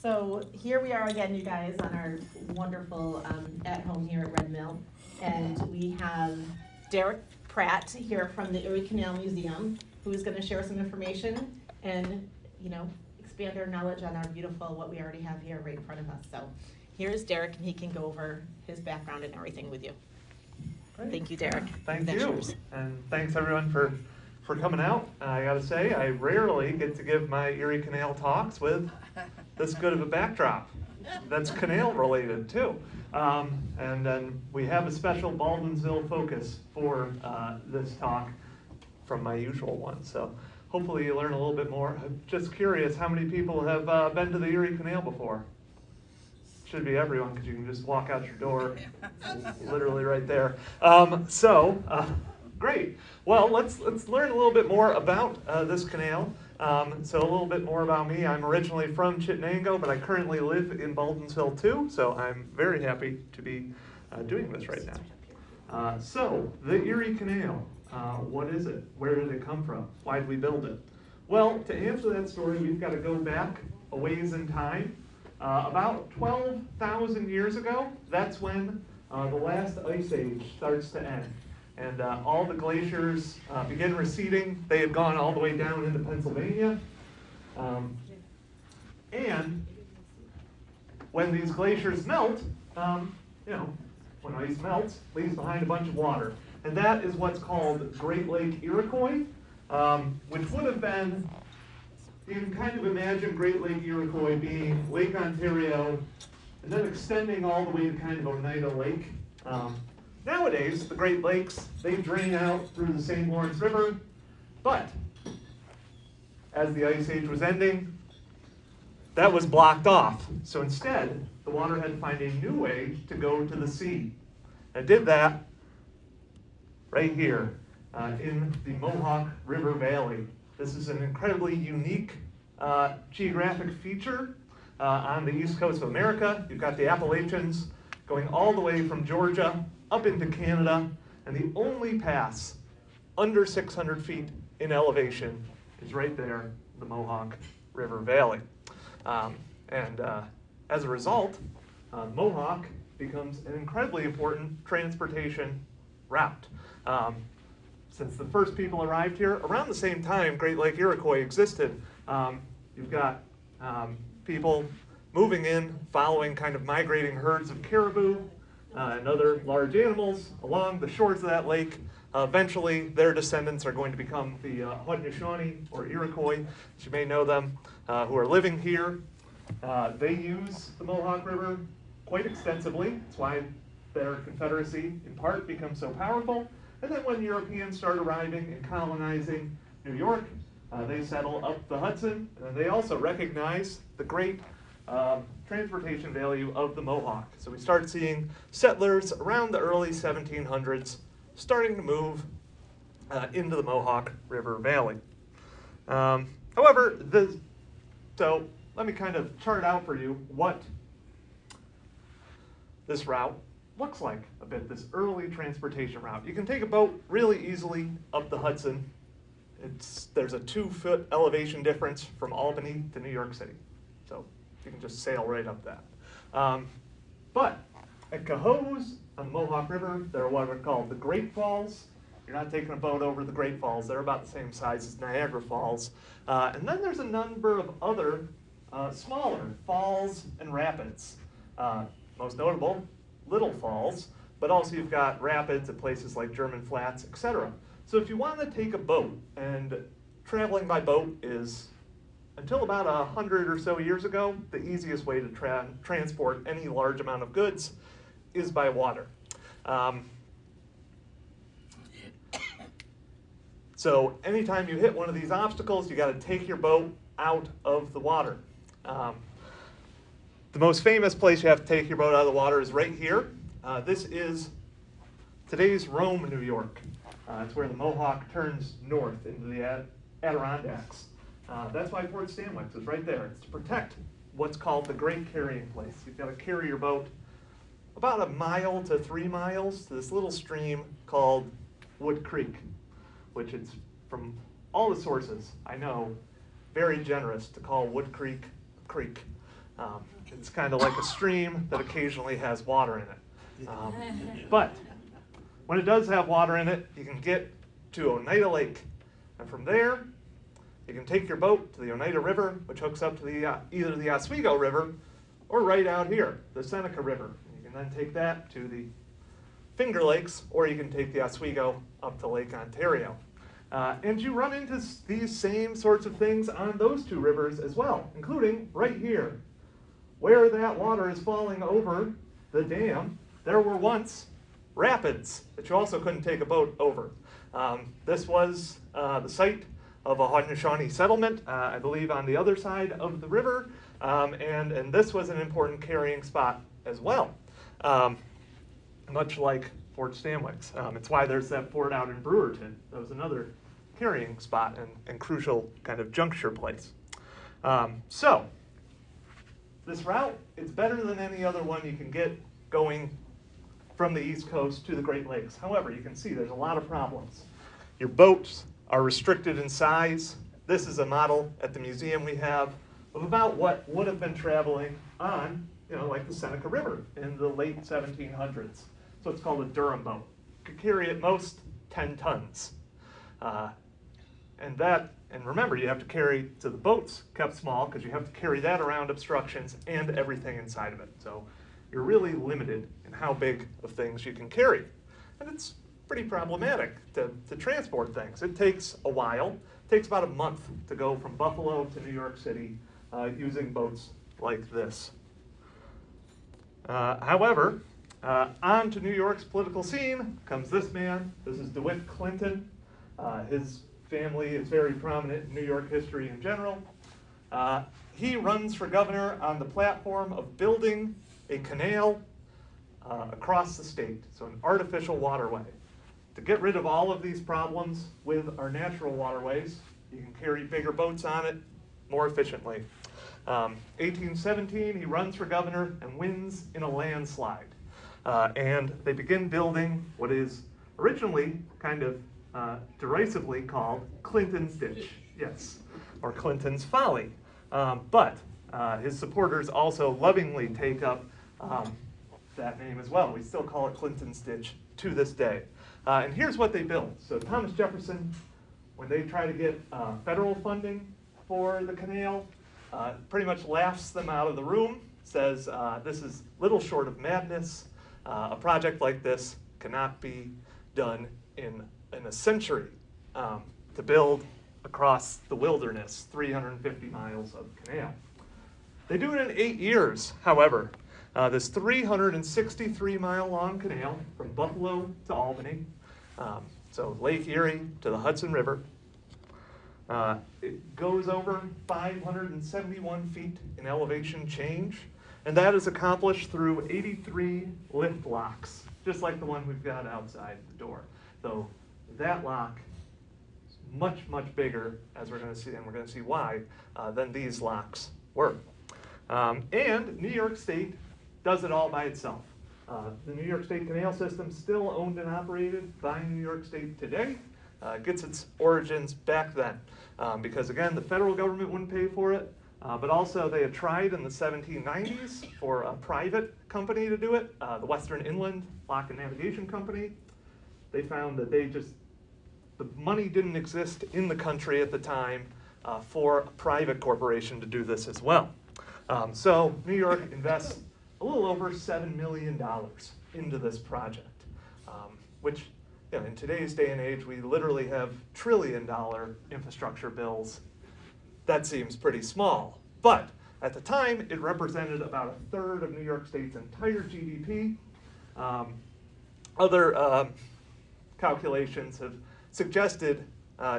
So here we are again, you guys, on our wonderful at home here at Red Mill. And we have Derrick Pratt here from the Erie Canal Museum, who is going to share some information and, expand our knowledge on our beautiful, what we already have here right in front of us. So here's Derrick, and he can go over his background and everything with you. Great. Thank you, Derrick. Thank you. And thanks everyone for coming out. I gotta say, I rarely get to give my Erie Canal talks with this good of a backdrop. That's canal related too. And then we have a special Baldwinsville focus for this talk from my usual one. So hopefully you learn a little bit more. I'm just curious, how many people have been to the Erie Canal before? Should be everyone, because you can just walk out your door, literally right there. Great. Well, let's learn a little bit more about this canal. So a little bit more about me. I'm originally from Chittenango, but I currently live in Baldwinsville too. So I'm very happy to be doing this right now. So the Erie Canal, what is it? Where did it come from? Why did we build it? Well, to answer that story, we've got to go back a ways in time. About 12,000 years ago, that's when the last ice age starts to end. And all the glaciers begin receding. They had gone all the way down into Pennsylvania. And when these glaciers melt, when ice melts, leaves behind a bunch of water. And that is what's called Great Lake Iroquois, which would have been, you can kind of imagine Great Lake Iroquois being Lake Ontario, and then extending all the way to kind of Oneida Lake. Nowadays, the Great Lakes, they drain out through the St. Lawrence River, but as the Ice Age was ending, that was blocked off. So instead, the water had to find a new way to go to the sea. And it did that right here in the Mohawk River Valley. This is an incredibly unique geographic feature on the east coast of America. You've got the Appalachians going all the way from Georgia up into Canada, and the only pass under 600 feet in elevation is right there, the Mohawk River Valley. As a result, Mohawk becomes an incredibly important transportation route. Since the first people arrived here, around the same time Great Lake Iroquois existed, you've got people moving in, following kind of migrating herds of caribou and other large animals along the shores of that lake. Eventually, their descendants are going to become the Haudenosaunee or Iroquois, as you may know them, who are living here. They use the Mohawk River quite extensively. That's why their confederacy, in part, becomes so powerful. And then when Europeans start arriving and colonizing New York, they settle up the Hudson. And they also recognize the great transportation value of the Mohawk. So we start seeing settlers around the early 1700s starting to move into the Mohawk River Valley. However, so let me kind of chart out for you what this route looks like a bit, this early transportation route. You can take a boat really easily up the Hudson. There's a 2-foot elevation difference from Albany to New York City. So you can just sail right up that. But at Cohoes on the Mohawk River, there are what are called the Great Falls. You're not taking a boat over the Great Falls. They're about the same size as Niagara Falls. And then there's a number of other smaller falls and rapids. Most notable, Little Falls, but also you've got rapids at places like German Flats, etc. So if you want to take a boat, and traveling by boat is, until about 100 or so years ago, the easiest way to transport any large amount of goods is by water. So anytime you hit one of these obstacles, you got to take your boat out of the water. The most famous place you have to take your boat out of the water is right here. This is today's Rome, New York. It's where the Mohawk turns north into the Adirondacks. That's why Fort Stanwix is right there. It's to protect what's called the Great Carrying Place. You've got to carry your boat about 1 mile to 3 miles to this little stream called Wood Creek, which is, from all the sources I know, very generous to call Wood Creek a creek. It's kind of like a stream that occasionally has water in it. But when it does have water in it, you can get to Oneida Lake. And from there, you can take your boat to the Oneida River, which hooks up to the, either the Oswego River or right out here, the Seneca River. You can then take that to the Finger Lakes, or you can take the Oswego up to Lake Ontario. And you run into these same sorts of things on those two rivers as well, including right here. Where that water is falling over the dam, there were once rapids that you also couldn't take a boat over. This was the site of a Haudenosaunee settlement, I believe on the other side of the river, and this was an important carrying spot as well, much like Fort Stanwix. It's why there's that fort out in Brewerton. That was another carrying spot and crucial kind of juncture place. So, this route, it's better than any other one you can get going from the East Coast to the Great Lakes. However, you can see there's a lot of problems. Your boats are restricted in size. This is a model at the museum we have of about what would have been traveling on, like the Seneca River in the late 1700s. So it's called a Durham boat. Could carry at most 10 tons. And remember, you have to carry, so the boat's kept small because you have to carry that around obstructions and everything inside of it. So you're really limited in how big of things you can carry. And it's pretty problematic to transport things. It takes a while. It takes about a month to go from Buffalo to New York City using boats like this. However, on to New York's political scene comes this man. This is DeWitt Clinton. His family is very prominent in New York history in general. He runs for governor on the platform of building a canal across the state, so an artificial waterway. To get rid of all of these problems with our natural waterways, you can carry bigger boats on it more efficiently. 1817, he runs for governor and wins in a landslide. And they begin building what is originally kind of derisively called Clinton's Ditch, yes, or Clinton's Folly. But his supporters also lovingly take up that name as well. We still call it Clinton's Ditch to this day. And here's what they built. So Thomas Jefferson, when they try to get federal funding for the canal, pretty much laughs them out of the room, says this is little short of madness. A project like this cannot be done in a century to build across the wilderness, 350 miles of canal. They do it in 8 years, however. This 363-mile-long canal from Buffalo to Albany, so Lake Erie to the Hudson River. It goes over 571 feet in elevation change, and that is accomplished through 83 lift locks, just like the one we've got outside the door. So that lock is much, much bigger, as we're going to see, and we're going to see why, than these locks were. And New York State does it all by itself. The New York State canal system, still owned and operated by New York State today, gets its origins back then. Because again, the federal government wouldn't pay for it, but also they had tried in the 1790s for a private company to do it, the Western Inland Lock and Navigation Company. They found that the money didn't exist in the country at the time for a private corporation to do this as well. So New York invests a little over $7 million into this project, which in today's day and age, we literally have trillion-dollar infrastructure bills. That seems pretty small, but at the time, it represented about a third of New York State's entire GDP. Other calculations have suggested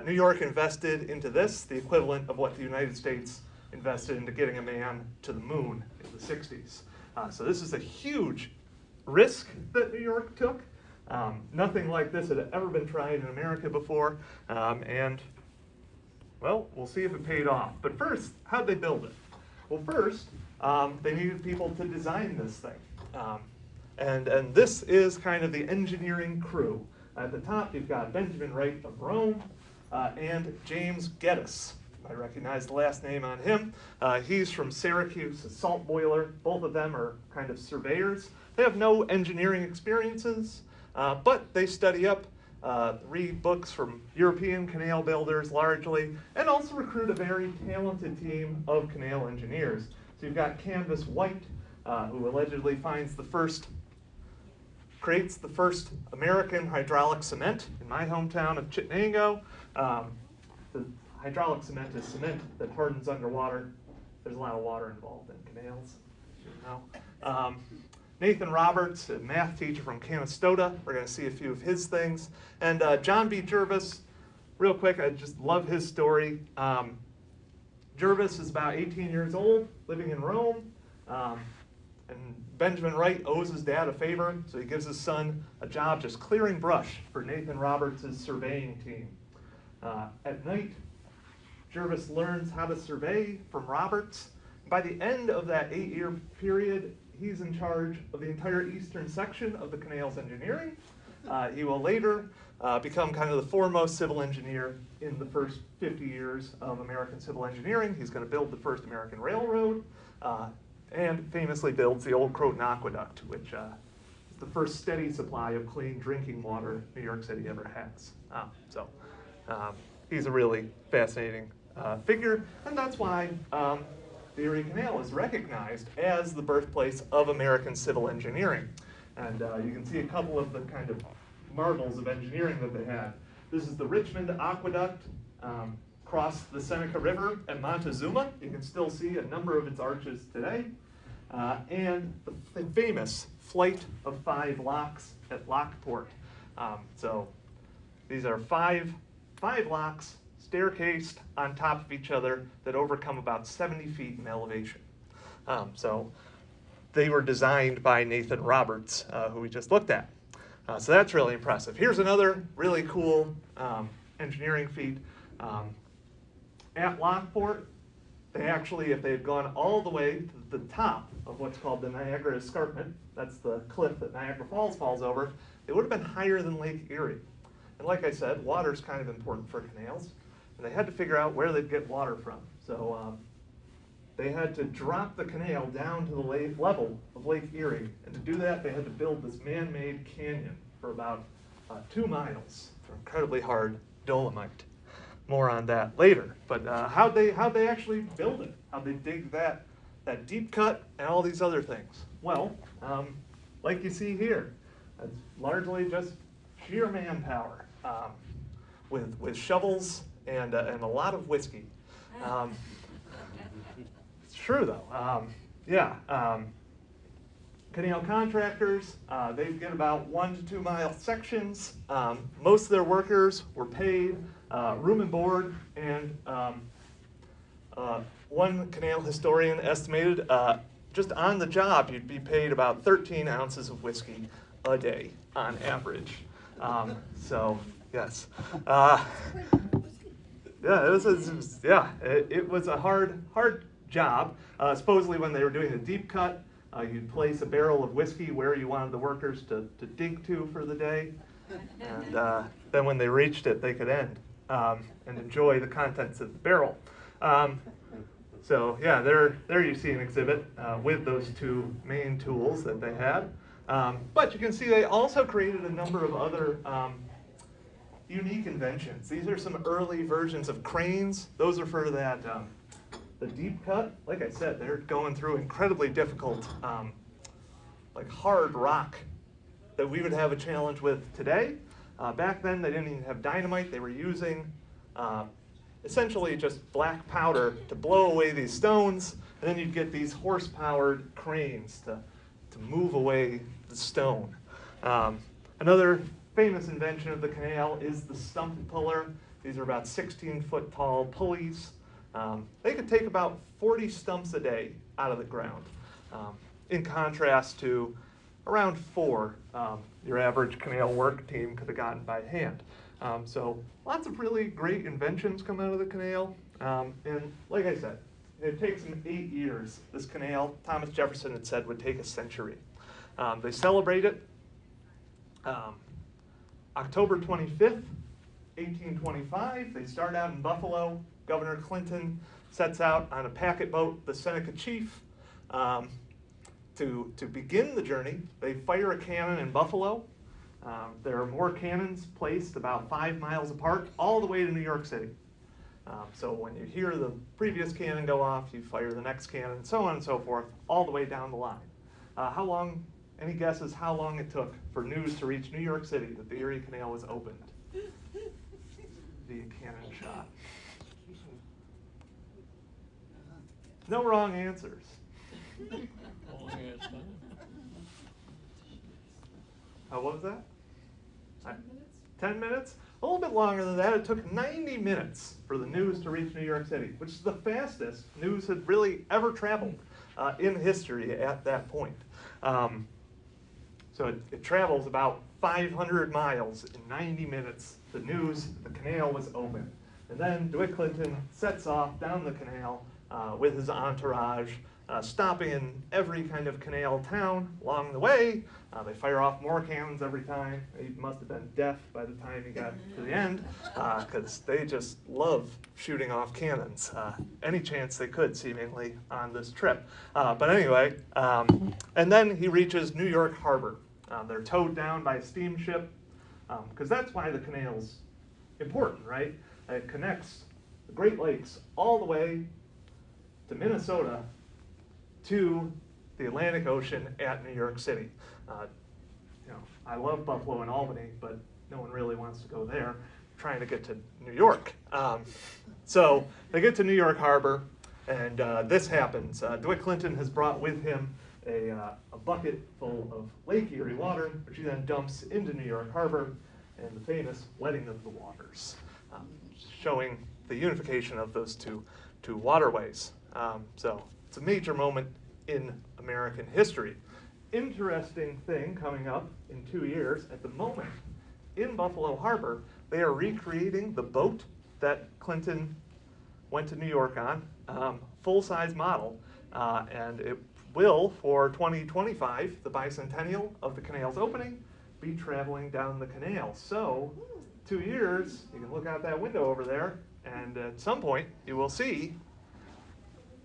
New York invested into this the equivalent of what the United States invested into getting a man to the moon in the 60s. So this is a huge risk that New York took. Nothing like this had ever been tried in America before, and well, we'll see if it paid off. But first, how'd they build it? Well, first, they needed people to design this thing. And this is kind of the engineering crew. At the top, you've got Benjamin Wright of Rome and James Geddes, I recognize the last name on him. He's from Syracuse, a salt boiler. Both of them are kind of surveyors. They have no engineering experiences, but they study up, read books from European canal builders largely, and also recruit a very talented team of canal engineers. So you've got Canvas White, who allegedly creates the first American hydraulic cement in my hometown of Chittenango. The hydraulic cement is cement that hardens underwater. There's a lot of water involved in canals, as you know. Nathan Roberts, a math teacher from Canastota. We're going to see a few of his things. And John B. Jervis, real quick, I just love his story. Jervis is about 18 years old, living in Rome. And Benjamin Wright owes his dad a favor, so he gives his son a job just clearing brush for Nathan Roberts' surveying team. At night, Jervis learns how to survey from Roberts. By the end of that 8-year period, he's in charge of the entire eastern section of the canal's engineering. He will later become kind of the foremost civil engineer in the first 50 years of American civil engineering. He's going to build the first American railroad, and famously builds the Old Croton Aqueduct, which is the first steady supply of clean drinking water New York City ever has. He's a really fascinating figure, and that's why the Erie Canal is recognized as the birthplace of American civil engineering. And you can see a couple of the kind of marvels of engineering that they had. This is the Richmond Aqueduct, across the Seneca River at Montezuma. You can still see a number of its arches today. And the famous Flight of 5 Locks at Lockport. So these are five locks staircased on top of each other that overcome about 70 feet in elevation. So they were designed by Nathan Roberts, who we just looked at. So that's really impressive. Here's another really cool engineering feat. At Lockport, they actually, if they had gone all the way to the top of what's called the Niagara Escarpment, that's the cliff that Niagara Falls falls over, they would have been higher than Lake Erie. And like I said, water is kind of important for canals, and they had to figure out where they'd get water from. So they had to drop the canal down to the level of Lake Erie, and to do that, they had to build this man-made canyon for about 2 miles for incredibly hard dolomite. More on that later. But how'd they actually build it? How'd they dig that deep cut and all these other things? Well, like you see here, it's largely just sheer manpower with shovels and a lot of whiskey. It's true though. Canal contractors, they get about 1 to 2 mile sections. Most of their workers were paid room and board, and one canal historian estimated just on the job you'd be paid about 13 ounces of whiskey a day on average. So yes, it was a hard job. Supposedly when they were doing the deep cut, you'd place a barrel of whiskey where you wanted the workers to dig to for the day, and then when they reached it, they could end and enjoy the contents of the barrel. So yeah, there you see an exhibit with those 2 main tools that they had. But you can see they also created a number of other unique inventions. These are some early versions of cranes. Those are for that the deep cut. Like I said, they're going through incredibly difficult, like hard rock that we would have a challenge with today. Back then, they didn't even have dynamite. They were using essentially just black powder to blow away these stones, and then you'd get these horse-powered cranes to move away the stone. Another famous invention of the canal is the stump puller. These are about 16-foot tall pulleys. They could take about 40 stumps a day out of the ground, in contrast to around 4 your average canal work team could have gotten by hand. So lots of really great inventions come out of the canal. And like I said, it takes them 8 years. This canal, Thomas Jefferson had said, would take a century. They celebrate it October 25th, 1825. They start out in Buffalo, Governor Clinton sets out on a packet boat, the Seneca Chief, to begin the journey. They fire a cannon in Buffalo. There are more cannons placed about 5 miles apart, all the way to New York City. So when you hear the previous cannon go off, you fire the next cannon, so on and so forth, all the way down the line. How long, any guesses how long it took for news to reach New York City that the Erie Canal was opened via cannon shot? No wrong answers. What was that? 10 minutes? 10 minutes? A little bit longer than that. It took 90 minutes for the news to reach New York City, which is the fastest news had really ever traveled in history at that point. So it travels about 500 miles in 90 minutes. The news, the canal was open. And then DeWitt Clinton sets off down the canal with his entourage, stopping in every kind of canal town along the way. They fire off more cannons every time. He must have been deaf by the time he got to the end, because they just love shooting off cannons any chance they could, seemingly, on this trip. But anyway, and then he reaches New York Harbor. They're towed down by a steamship, because that's why the canal's important, right? It connects the Great Lakes all the way to Minnesota to the Atlantic Ocean at New York City. I love Buffalo and Albany, but no one really wants to go there. I'm trying to get to New York. So they get to New York Harbor, and this happens. DeWitt Clinton has brought with him a bucket full of Lake Erie water, which he then dumps into New York Harbor, and the famous wedding of the waters, showing the unification of those two waterways. So it's a major moment in American history. Interesting thing coming up in 2 years. At the moment, in Buffalo Harbor, they are recreating the boat that Clinton went to New York on, full-size model, and it will, for 2025, the bicentennial of the canal's opening, be traveling down the canal. So, 2 years, you can look out that window over there, and at some point, you will see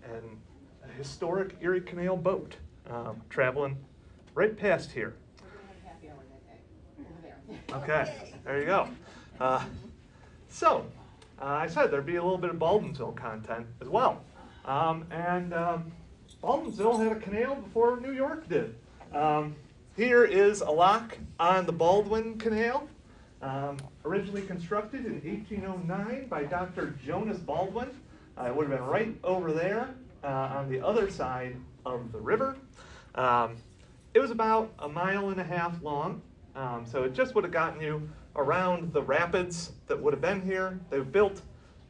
a historic Erie Canal boat traveling right past here. Okay, there you go. So, I said there'd be a little bit of Baldwinsville content as well. Baldwinsville had a canal before New York did. Here is a lock on the Baldwin Canal, originally constructed in 1809 by Dr. Jonas Baldwin. It would have been right over there on the other side of the river. It was about 1.5 miles long, so it just would have gotten you around the rapids that would have been here. They built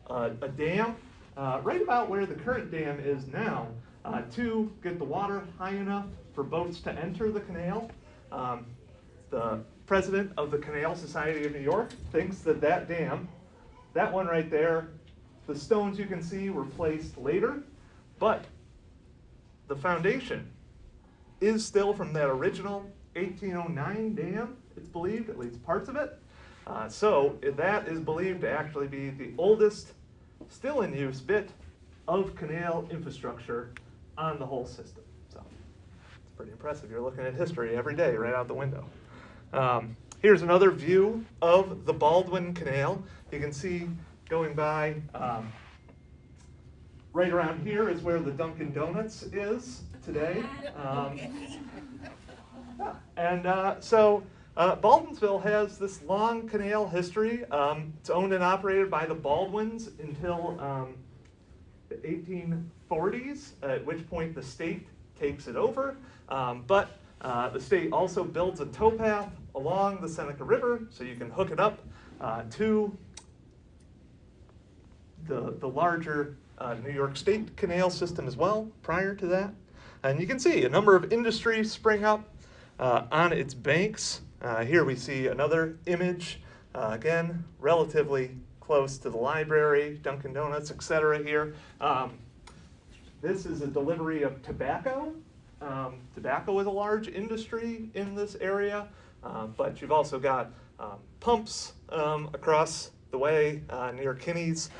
a dam right about where the current dam is now to get the water high enough for boats to enter the canal. The president of the Canal Society of New York thinks that that dam, that one right there, the stones you can see were placed later, but the foundation is still from that original 1809 dam, it's believed, at least parts of it. So that is believed to actually be the oldest, still in use bit of canal infrastructure on the whole system. So it's pretty impressive. You're looking at history every day right out the window. Here's another view of the Baldwin Canal. You can see going by right around here is where the Dunkin' Donuts is today. So Baldwinsville has this long canal history. It's owned and operated by the Baldwins until the 1840s, at which point the state takes it over. But the state also builds a towpath along the Seneca River, so you can hook it up to the larger New York State canal system as well prior to that. And you can see a number of industries spring up on its banks. Here we see another image, again, relatively close to the library, Dunkin' Donuts, etc. here. This is a delivery of tobacco. Tobacco is a large industry in this area, but you've also got pumps across the way near Kinney's.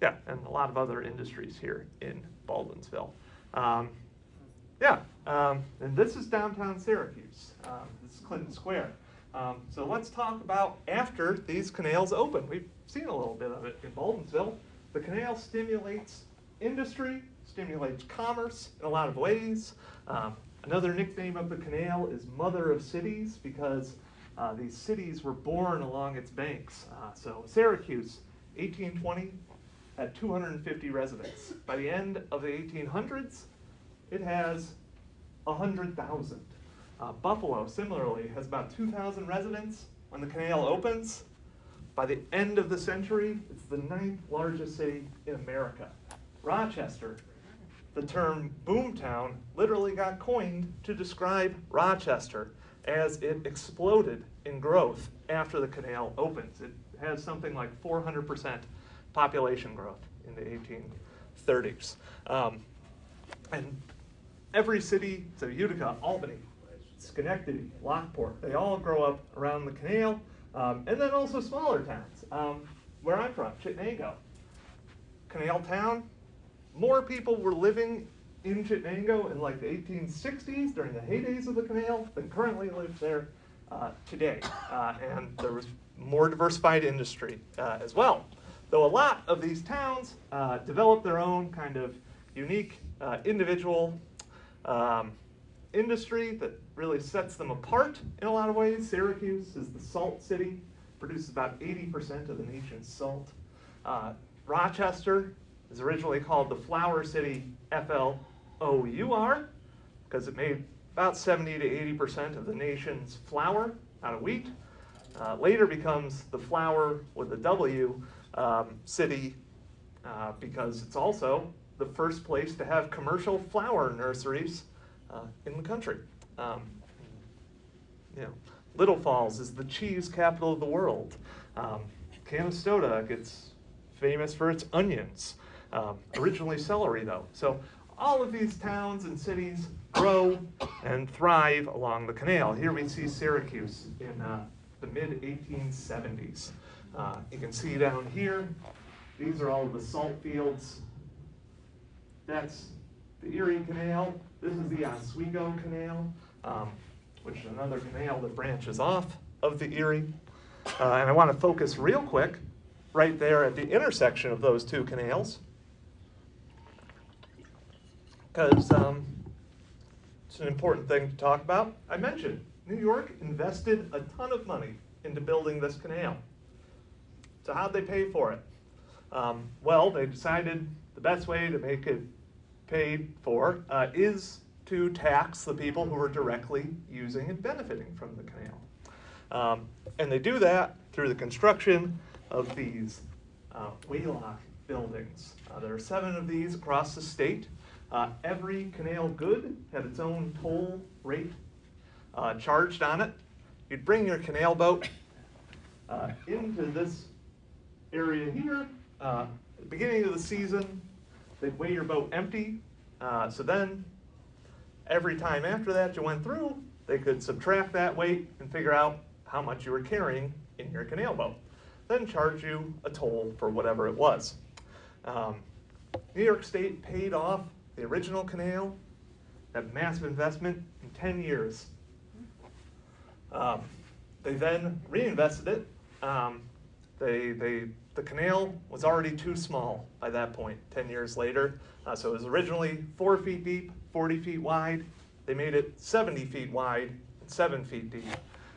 Yeah, and a lot of other industries here in Baldwinsville. And this is downtown Syracuse. This is Clinton Square. So let's talk about after these canals open. We've seen a little bit of it in Baldwinsville. The canal stimulates industry, stimulates commerce in a lot of ways. Another nickname of the canal is Mother of Cities because these cities were born along its banks. So Syracuse, 1820, had 250 residents. By the end of the 1800s, it has 100,000. Buffalo, similarly, has about 2,000 residents. When the canal opens, by the end of the century, it's the 9th largest city in America. Rochester, the term boomtown literally got coined to describe Rochester as it exploded in growth after the canal opens. It has something like 400% population growth in the 1830s. And every city, so Utica, Albany, Schenectady, Lockport, they all grow up around the canal, and then also smaller towns. Where I'm from, Chittenango, canal town, more people were living in Chittenango in like the 1860s during the heydays of the canal than currently live there today. And there was more diversified industry as well. Though a lot of these towns developed their own kind of unique individual industry that really sets them apart in a lot of ways. Syracuse is the salt city, produces about 80% of the nation's salt. Rochester is originally called the Flour City, F-L-O-U-R, because it made about 70 to 80% of the nation's flour out of wheat. Later becomes the Flour with a W city because it's also the first place to have commercial flower nurseries in the country. Little Falls is the cheese capital of the world. Canastota gets famous for its onions. Originally celery, though. So all of these towns and cities grow and thrive along the canal. Here we see Syracuse in the mid-1870s. You can see down here, these are all of the salt fields. That's the Erie Canal. This is the Oswego Canal, which is another canal that branches off of the Erie. And I want to focus real quick right there at the intersection of those two canals, because it's an important thing to talk about. I mentioned New York invested a ton of money into building this canal. So how'd they pay for it? Well, they decided the best way to make it paid for is to tax the people who are directly using and benefiting from the canal. And they do that through the construction of these waylock buildings. There are 7 of these across the state. Every canal good had its own toll rate charged on it. You'd bring your canal boat into this area here. At the beginning of the season, they'd weigh your boat empty. So then, every time after that you went through, they could subtract that weight and figure out how much you were carrying in your canal boat. Then charge you a toll for whatever it was. New York State paid off the original canal, that massive investment, in 10 years. They then reinvested it. The canal was already too small by that point, 10 years later. So it was originally 4 feet deep, 40 feet wide. They made it 70 feet wide and 7 feet deep.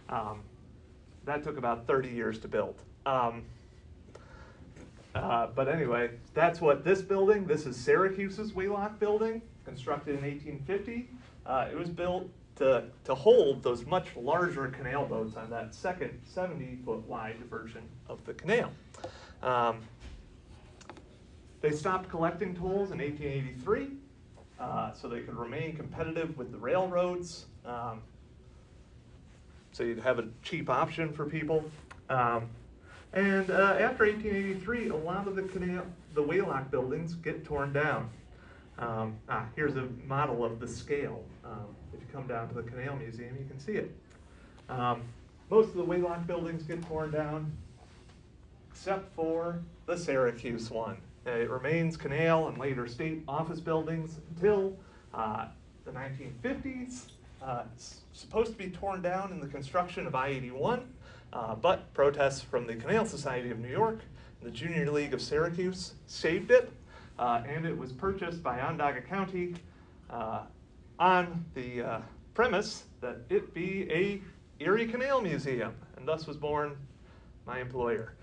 That took about 30 years to build. But anyway, that's what this building, this is Syracuse's Waylock building, constructed in 1850. It was built to hold those much larger canal boats on that second 70-foot wide version of the canal. They stopped collecting tolls in 1883 so they could remain competitive with the railroads. So you'd have a cheap option for people. And after 1883, a lot of the Waylock buildings get torn down. Here's a model of the scale. If you come down to the Canal Museum, you can see it. Most of the Waylock buildings get torn down, except for the Syracuse one. It remains canal and later state office buildings until the 1950s. It's supposed to be torn down in the construction of I-81, but protests from the Canal Society of New York and the Junior League of Syracuse saved it, and it was purchased by Onondaga County on the premise that it be a Erie Canal Museum, and thus was born my employer.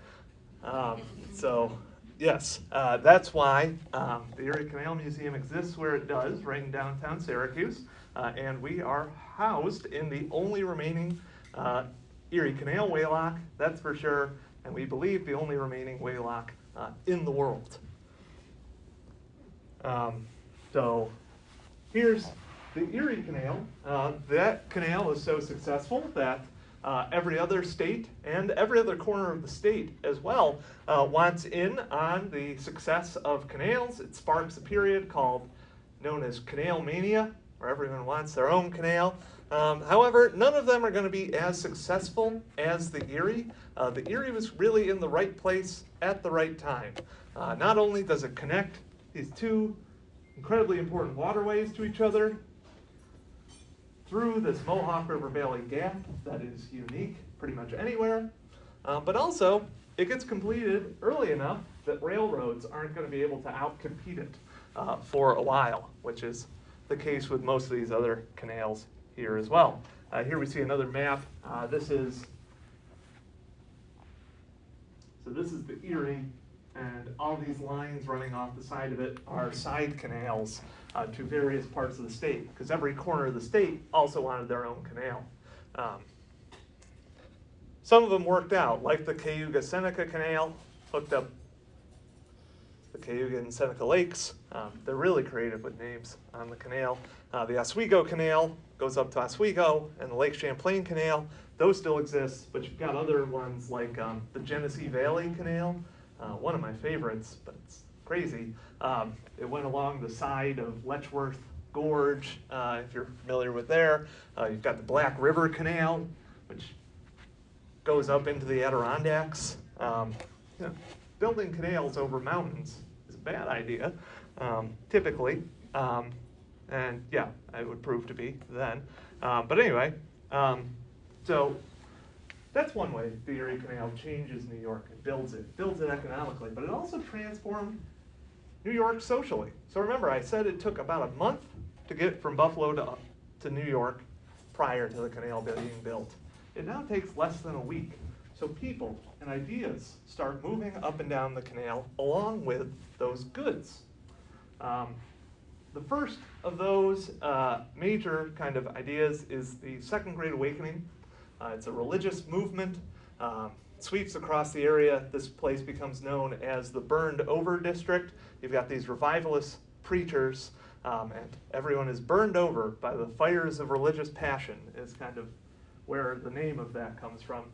So yes, that's why the Erie Canal Museum exists where it does, right in downtown Syracuse, and we are housed in the only remaining Erie Canal waylock, that's for sure, and we believe the only remaining waylock in the world. So here's the Erie Canal. That canal is so successful that every other state and every other corner of the state as well wants in on the success of canals. It sparks a period known as Canal Mania, where everyone wants their own canal. However, none of them are going to be as successful as the Erie. The Erie was really in the right place at the right time. Not only does it connect these two incredibly important waterways to each other through this Mohawk River Valley gap that is unique pretty much anywhere, but also it gets completed early enough that railroads aren't going to be able to outcompete it for a while, which is the case with most of these other canals here as well. Here we see another map. This is the Erie, and all these lines running off the side of it are side canals to various parts of the state, because every corner of the state also wanted their own canal. Some of them worked out, like the Cayuga-Seneca Canal, hooked up the Cayuga and Seneca Lakes. They're really creative with names on the canal. The Oswego Canal goes up to Oswego, and the Lake Champlain Canal, those still exist, but you've got other ones like the Genesee Valley Canal, one of my favorites, but it's crazy. It went along the side of Letchworth Gorge, if you're familiar with there. You've got the Black River Canal, which goes up into the Adirondacks. Building canals over mountains is a bad idea, typically. And yeah, it would prove to be then. But anyway, so that's one way the Erie Canal changes New York and builds it economically, but it also transformed New York socially. So remember, I said it took about a month to get from Buffalo to New York prior to the canal being built. It now takes less than a week. So people and ideas start moving up and down the canal along with those goods. The first of those major kind of ideas is the Second Great Awakening. It's a religious movement, sweeps across the area. This place becomes known as the Burned Over District. You've got these revivalist preachers, and everyone is burned over by the fires of religious passion is kind of where the name of that comes from.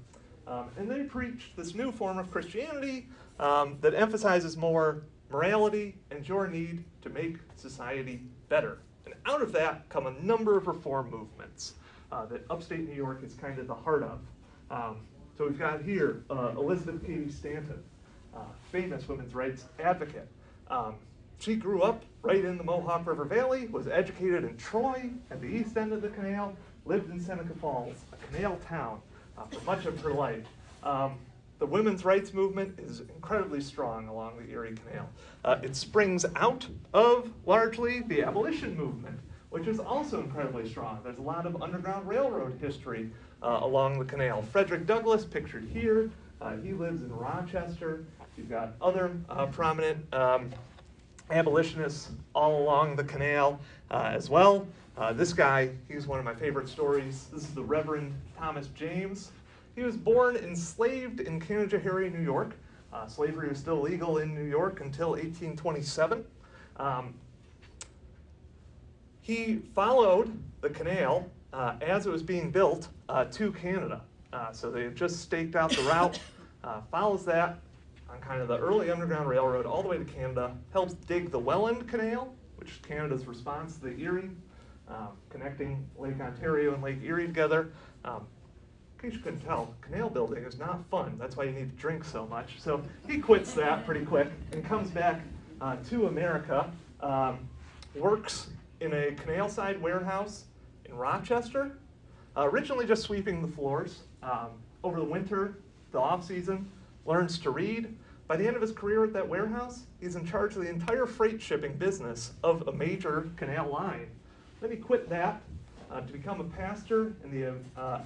And they preach this new form of Christianity that emphasizes more morality and your need to make society better. And out of that come a number of reform movements that upstate New York is kind of the heart of. So we've got here Elizabeth Cady Stanton, famous women's rights advocate. She grew up right in the Mohawk River Valley, was educated in Troy at the east end of the canal, lived in Seneca Falls, a canal town, for much of her life. The women's rights movement is incredibly strong along the Erie Canal. It springs out of largely the abolition movement, which is also incredibly strong. There's a lot of Underground Railroad history along the canal. Frederick Douglass, pictured here, he lives in Rochester. You've got other prominent abolitionists all along the canal as well. This guy, he's one of my favorite stories. This is the Reverend Thomas James. He was born enslaved in Canajoharie, New York. Slavery was still legal in New York until 1827. He followed the canal as it was being built to Canada. So they had just staked out the route, follows that on kind of the early Underground Railroad all the way to Canada, helps dig the Welland Canal, which is Canada's response to the Erie, connecting Lake Ontario and Lake Erie together. In case you couldn't tell, canal building is not fun. That's why you need to drink so much. So he quits that pretty quick and comes back to America, works in a canal side warehouse in Rochester, originally just sweeping the floors. Over the winter, the off season, learns to read. By the end of his career at that warehouse, he's in charge of the entire freight shipping business of a major canal line. Then he quit that to become a pastor in the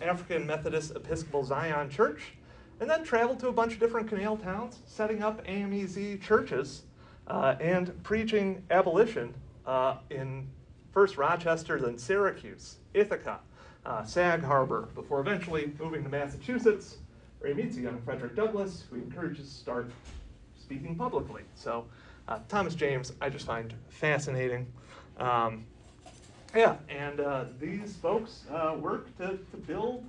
African Methodist Episcopal Zion Church, and then traveled to a bunch of different canal towns, setting up AMEZ churches and preaching abolition in first Rochester, then Syracuse, Ithaca, Sag Harbor, before eventually moving to Massachusetts, where he meets a young Frederick Douglass, who he encourages to start speaking publicly. So Thomas James, I just find fascinating. These folks work to build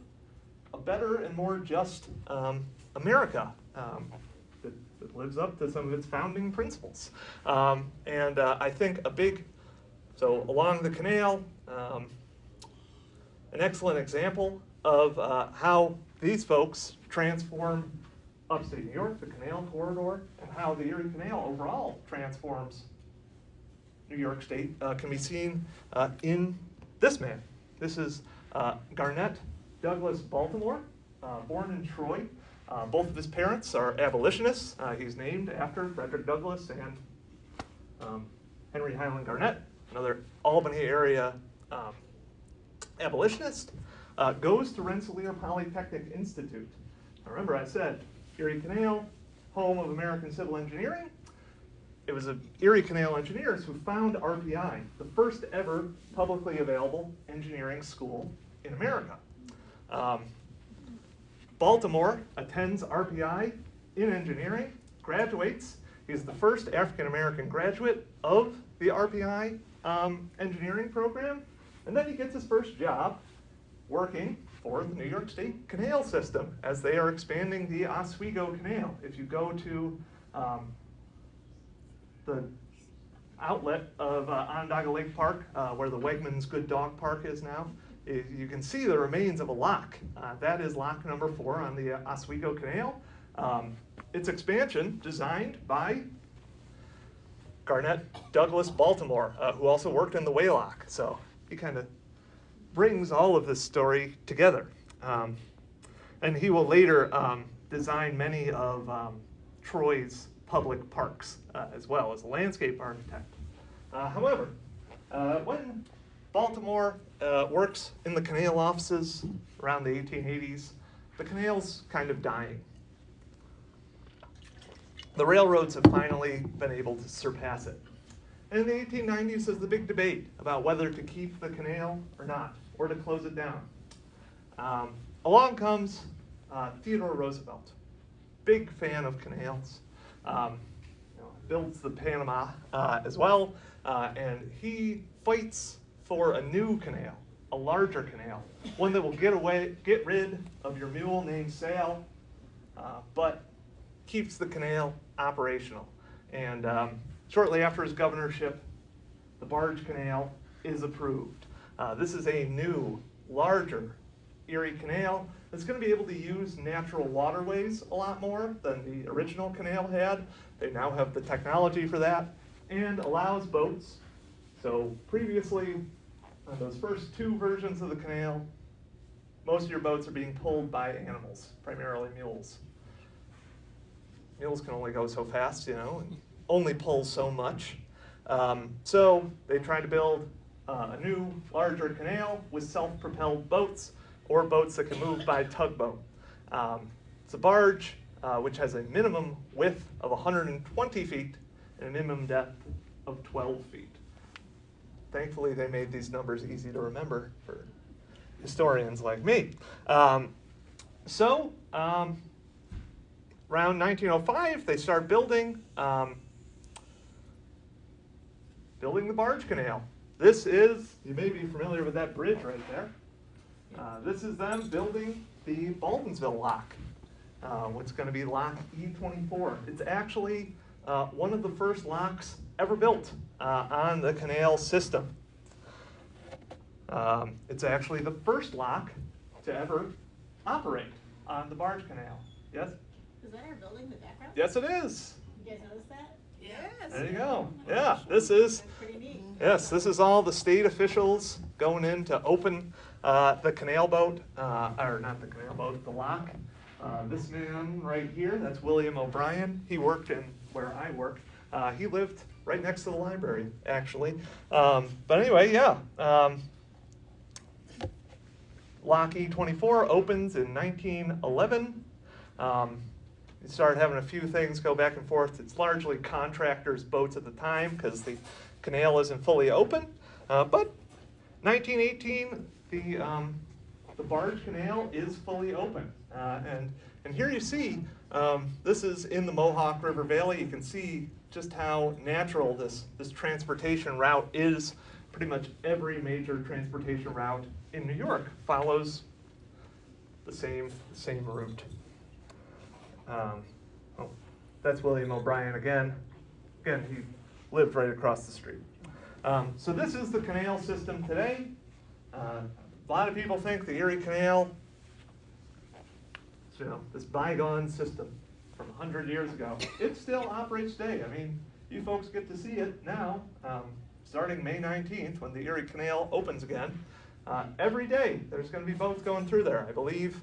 a better and more just America that lives up to some of its founding principles. I think along the canal, an excellent example of how these folks transform upstate New York, the canal corridor, and how the Erie Canal overall transforms New York State can be seen in this man. This is Garnett Douglas Baltimore, born in Troy. Both of his parents are abolitionists. He's named after Frederick Douglass and Henry Highland Garnett, another Albany area abolitionist. Goes to Rensselaer Polytechnic Institute. Now remember, I said Erie Canal, home of American civil engineering. It was Erie Canal engineers who found RPI, the first ever publicly available engineering school in America. Baltimore attends RPI in engineering, graduates. He's the first African-American graduate of the RPI engineering program, and then he gets his first job working for the New York State Canal System as they are expanding the Oswego Canal. If you go to the outlet of Onondaga Lake Park, where the Wegmans Good Dog Park is now, you can see the remains of a lock. That is lock number 4 on the Oswego Canal. Its expansion, designed by Garnett Douglas Baltimore, who also worked in the Waylock. So he kind of brings all of this story together. And he will later design many of Troy's public parks as well as a landscape architect. However, when Baltimore works in the canal offices around the 1880s, the canal's kind of dying. The railroads have finally been able to surpass it. And in the 1890s, there's the big debate about whether to keep the canal or not, or to close it down. Along comes Theodore Roosevelt, big fan of canals, builds the Panama as well, and he fights for a new canal, a larger canal, one that will get rid of your mule named Sal, but keeps the canal operational. And shortly after his governorship, the barge canal is approved. This is a new, larger Erie Canal that's going to be able to use natural waterways a lot more than the original canal had. They now have the technology for that, and allows boats. So previously, on those first 2 versions of the canal, most of your boats are being pulled by animals, primarily mules. Mules can only go so fast, and only pull so much. So they tried to build a new, larger canal with self-propelled boats, or boats that can move by tugboat. It's a barge which has a minimum width of 120 feet and a minimum depth of 12 feet. Thankfully, they made these numbers easy to remember for historians like me. Around 1905, they start building the barge canal. This is, you may be familiar with that bridge right there. This is them building the Baldwinsville lock, what's going to be lock E24. It's actually one of the first locks ever built on the canal system. It's actually the first lock to ever operate on the barge canal. Yes? Is that our building in the background? Yes, it is. You guys notice that? Yeah. There you go. Yeah, this is, yes, this is all the state officials going in to open the canal boat, or not the canal boat, the lock. This man right here, that's William O'Brien. He worked in where I work. He lived right next to the library, actually. But anyway, yeah. Lock E24 opens in 1911. You started having a few things go back and forth. It's largely contractors' boats at the time because the canal isn't fully open. But 1918, the barge canal is fully open. And here you see, this is in the Mohawk River Valley. You can see just how natural this transportation route is. Pretty much every major transportation route in New York follows the same route. Oh, that's William O'Brien again. Again, he lived right across the street. So this is the canal system today. A lot of people think the Erie Canal, this bygone system from 100 years ago. It still operates today. I mean, you folks get to see it now, starting May 19th when the Erie Canal opens again. Every day there's going to be boats going through there. I believe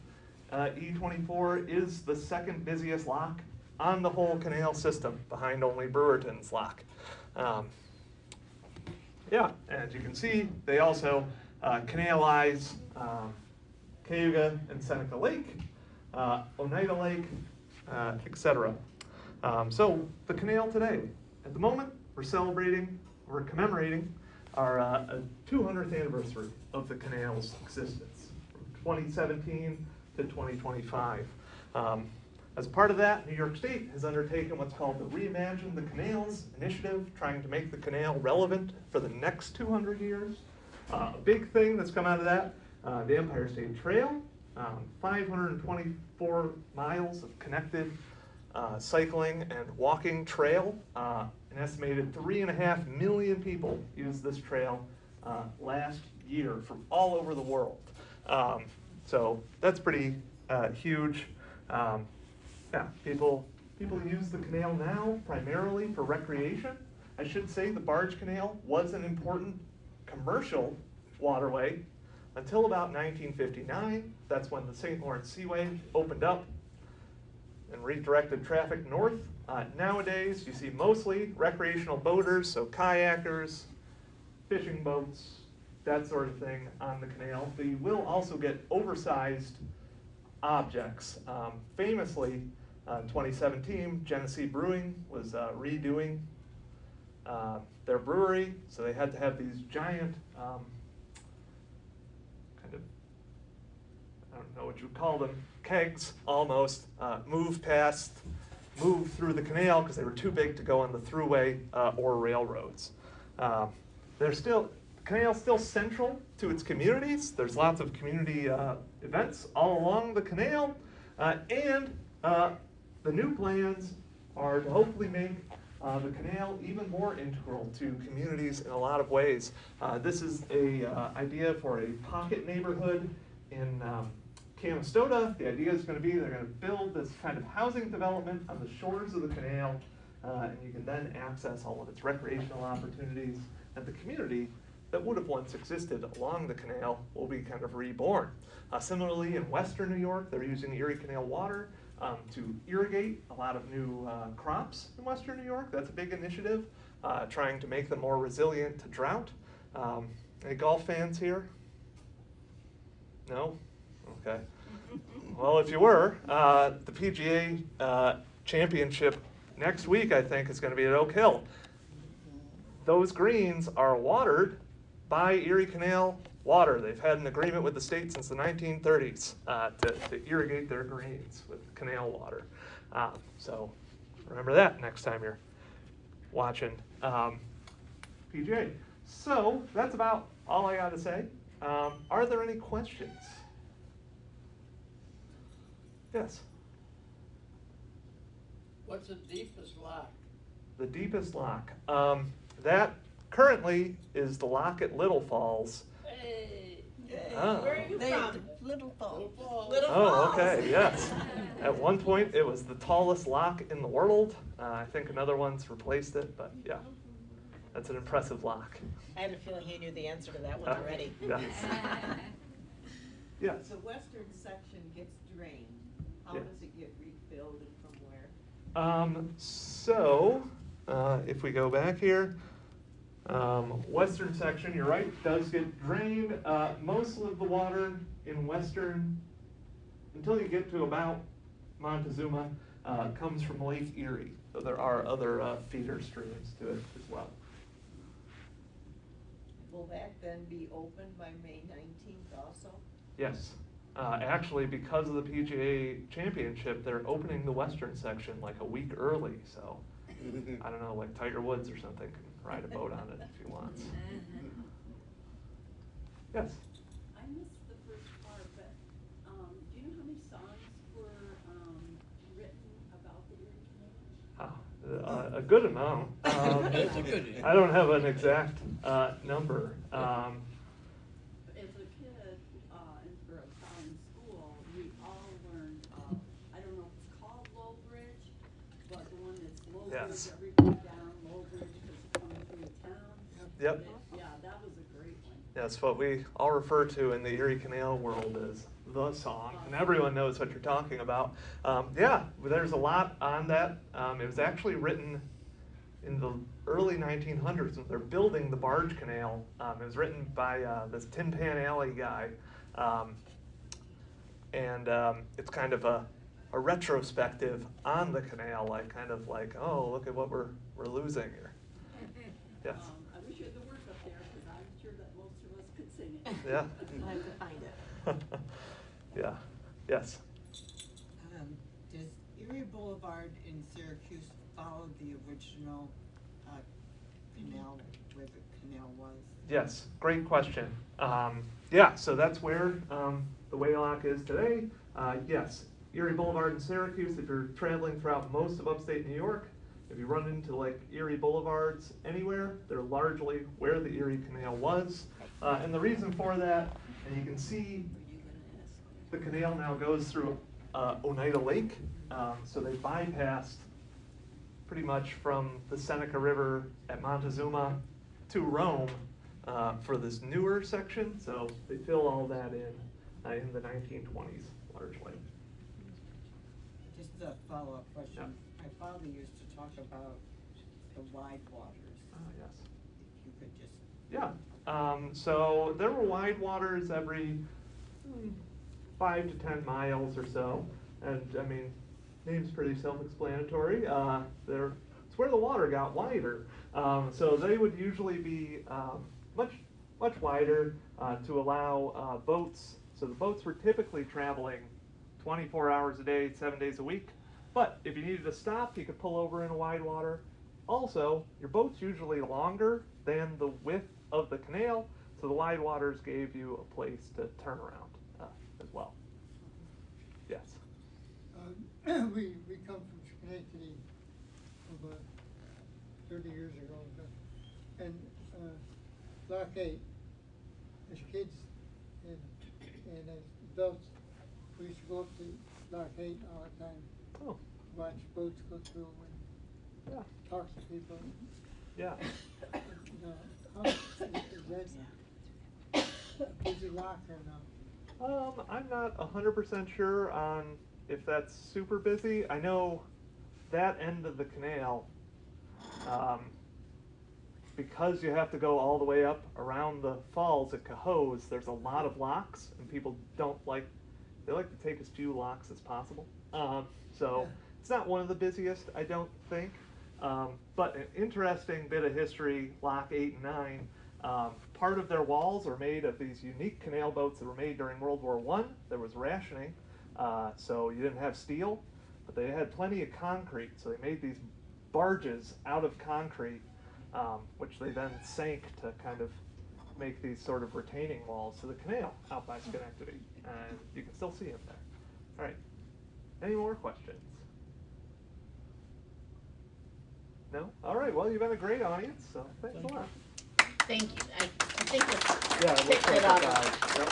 E24 is the second busiest lock on the whole canal system, behind only Brewerton's lock. Yeah, as you can see, they also canalize Cayuga and Seneca Lake, Oneida Lake, etc. So the canal today, at the moment, we're commemorating our 200th anniversary of the canal's existence, from 2017 to 2025. As part of that, New York State has undertaken what's called the Reimagine the Canals initiative, trying to make the canal relevant for the next 200 years. A big thing that's come out of that, the Empire State Trail, 524 miles of connected cycling and walking trail. An estimated 3.5 million people used this trail last year from all over the world. So that's pretty huge. Yeah, people use the canal now primarily for recreation. I should say the barge canal was an important commercial waterway until about 1959. That's when the St. Lawrence Seaway opened up and redirected traffic north. Nowadays, you see mostly recreational boaters, so kayakers, fishing boats, that sort of thing on the canal. But you will also get oversized objects. Famously, in 2017, Genesee Brewing was redoing their brewery, so they had to have these giant kind of, I don't know what you would call them, kegs almost, move through the canal because they were too big to go on the thruway or railroads. The canal's still central to its communities. There's lots of community events all along the canal, and the new plans are to hopefully make the canal even more integral to communities in a lot of ways. This is a idea for a pocket neighborhood in Canastota. The idea is going to be they're going to build this kind of housing development on the shores of the canal, and you can then access all of its recreational opportunities, and the community that would have once existed along the canal will be kind of reborn. Similarly, in western New York, they're using Erie Canal water to irrigate a lot of new crops in western New York. That's a big initiative, trying to make them more resilient to drought. Any golf fans here? No? Okay. Well, if you were, the PGA championship next week, I think, is going to be at Oak Hill. Those greens are watered by Erie Canal water. They've had an agreement with the state since the 1930s to irrigate their greens with canal water. So remember that next time you're watching PGA. So that's about all I got to say. Are there any questions? Yes? What's the deepest lock? The deepest lock. That currently is the lock at Little Falls. Hey! Oh. Where are you from? Little Falls. Little Oh, Falls. okay, yes. At one point, it was the tallest lock in the world. I think another one's replaced it, but yeah, that's an impressive lock. I had a feeling he knew the answer to that one already. Yes. Yes. The western section gets drained. How Yeah. does it get refilled and from where? If we go back here, western section, you're right, does get drained. Most of the water in western, until you get to about Montezuma, comes from Lake Erie. So there are other feeder streams to it as well. Will that then be opened by May 19th also? Yes. Actually, because of the PGA Championship, they're opening the western section like a week early. So I don't know, like Tiger Woods or something can ride a boat on it if he wants. Yes. I missed the first part, but do you know how many songs were written about the Erie Canal? A good amount. That's a good. I don't have an exact number. As a kid, or I was in school, we all learned, I don't know if it's called Low Bridge, but the one that's Low Yes. Bridge, everybody down Low Bridge because it's coming through the town. Yep. Yeah, that was a great one. That's what we all refer to in the Erie Canal world as the song, and everyone knows what you're talking about. Yeah, there's a lot on that. It was actually written in the early 1900s when they're building the barge canal. It was written by this Tin Pan Alley guy, and it's kind of a retrospective on the canal, like kind of like, oh, look at what we're losing here. Yes. I wish you had the words up there because I'm sure that most of us could sing it. Yeah. I have to find it. Yeah. Yes. Does Erie Boulevard in Syracuse follow the original canal, where the canal was? Yes, great question. Yeah, so that's where the Waylock is today. Yes, Erie Boulevard in Syracuse, if you're traveling throughout most of upstate New York, if you run into like Erie Boulevards anywhere, they're largely where the Erie Canal was. And the reason for that, and you can see the canal now goes through Oneida Lake. So they bypassed pretty much from the Seneca River at Montezuma to Rome for this newer section. So they fill all that in the 1920s largely. Just a follow-up question. My father used to talk about the wide waters. Yes. If you could just. Yeah. So there were wide waters every 5 to 10 miles or so, and I mean, name's pretty self-explanatory. It's where the water got wider. So they would usually be much wider to allow boats. So the boats were typically traveling 24 hours a day, 7 days a week. But if you needed to stop, you could pull over in a wide water. Also, your boat's usually longer than the width of the canal, so the wide waters gave you a place to turn around as well. Yes. We come from Schenectady about 30 years ago, and Lock 8, as kids and as adults, we used to go up to Lock 8 all the time, Oh, watch boats go through and yeah. talk to people. Yeah. Is that a busy lock or no? I'm not 100% sure on if that's super busy. I know that end of the canal, because you have to go all the way up around the falls at Cohoes, there's a lot of locks, and people they like to take as few locks as possible. So it's not one of the busiest, I don't think. But an interesting bit of history, Lock 8 and 9, part of their walls are made of these unique canal boats that were made during World War I. There was rationing, so you didn't have steel, but they had plenty of concrete, so they made these barges out of concrete, which they then sank to kind of make these sort of retaining walls to the canal out by Schenectady, and you can still see them there. All right, any more questions? No? All right, well, you've been a great audience, so thanks a lot. Thank you. I think it's Yeah, it looks picked like it a up. guide. Yep.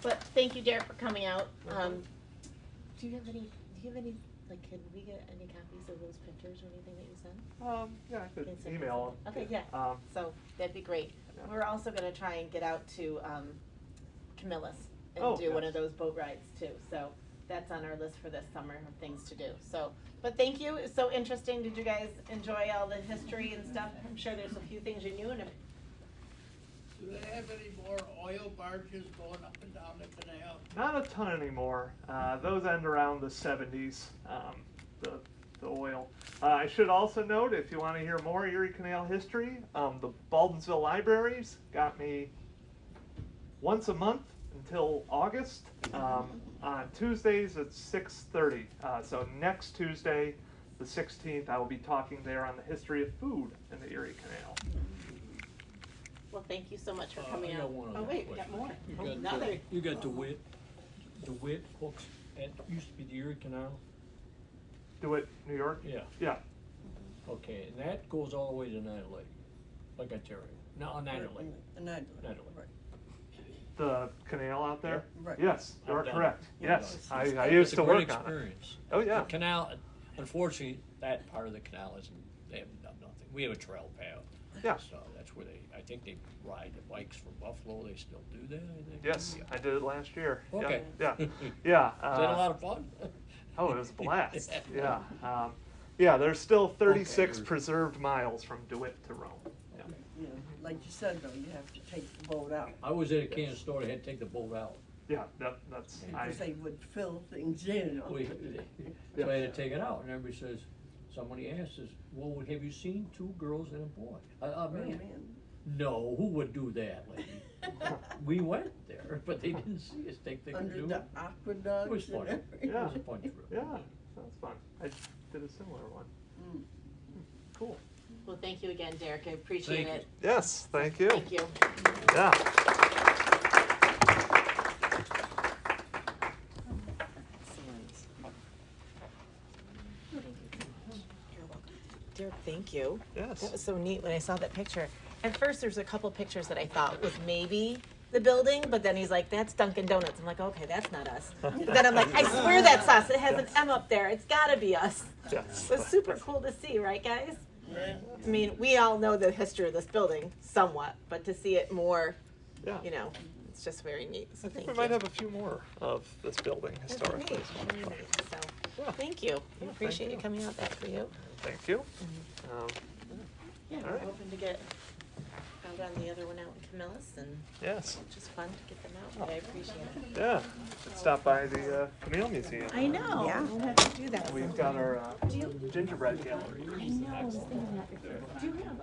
But thank you, Derrick, for coming out. Do you have any, like, can we get any copies of those pictures or anything that you sent? Yeah, I could Can send email us- them. Okay, yeah, so that'd be great. Yeah. We're also gonna try and get out to, Camillus Oh, and do one yes. of those boat rides too, so that's on our list for this summer of things to do, so. But thank you, it's so interesting, did you guys enjoy all the history and stuff? I'm sure there's a few things you knew and Do they have any more oil barges going up and down the canal? Not a ton anymore. Those end around the 70s, the oil. I should also note, if you want to hear more Erie Canal history, the Baldwinsville Libraries got me once a month until August, on Tuesdays at 6:30. So next Tuesday, the 16th, I will be talking there on the history of food in the Erie Canal. well, thank you so much for coming I out. got one Oh, other wait, we got question. more. You Oh, got, another. you got DeWitt hooks, it used to be the Erie Canal, DeWitt, New York? yeah, Yeah. okay, and that goes all the way to Nider Lake, like Ontario, no, Nider Lake, Nider Lake. The canal out there? Right. Yes, you are I've done correct. it. Yes, I It's used a to great work on it. experience. Oh, yeah. The canal, unfortunately, that part of the canal isn't, they haven't done nothing. We have a trail path. Yeah. So that's where I think they ride the bikes from Buffalo, they still do that, I think? Yes, Yeah. I did it last year. Yeah, Okay. Yeah, yeah. Is that a lot of fun? Oh, it was a blast. Yeah. Yeah, there's still 36 Okay. preserved miles from DeWitt to Rome. Yeah. Yeah, like you said though, you have to take the boat out, I was at a Kansas store, they had to take the boat out. Yeah, that's, because they would fill things in. So I had to take it out, and everybody says, somebody asks us, well, have you seen two girls and a boy? Oh, Man, no, who would do that, lady? We went there, but they didn't see us, think they could Under do the it. aqueducts It was and fun, everything. it was a fun trip. yeah, sounds fun. I did a similar one. Mm. Cool. Well, thank you again, Derrick, I appreciate Thank you. it. Yes, thank you. Thank you. Yeah. Derrick, thank you. Yes. That was so neat when I saw that picture. At first, there's a couple pictures that I thought was maybe the building, but then he's like, that's Dunkin' Donuts. I'm like, okay, that's not us. Then I'm like, I swear that's us. It has an M up there. It's gotta be us. Yes. It was super cool to see, right, guys? Yeah. I mean, we all know the history of this building somewhat, but to see it more, Yeah. you know, it's just very neat. So I think thank we you. might have a few more of this building That's historically. neat, very neat. So, Yeah. thank you. I Yeah, appreciate thank you you. coming out. That's for you. Thank you. Yeah, All we're right. hoping to get out on the other one out in Camillus, and Yes. just fun to get them out, but I appreciate it. Yeah. Let's stop by the Camille Museum. I know, Yeah. we'll have to do that. We've got our gingerbread gallery. I know, I was thinking that before. Do you have,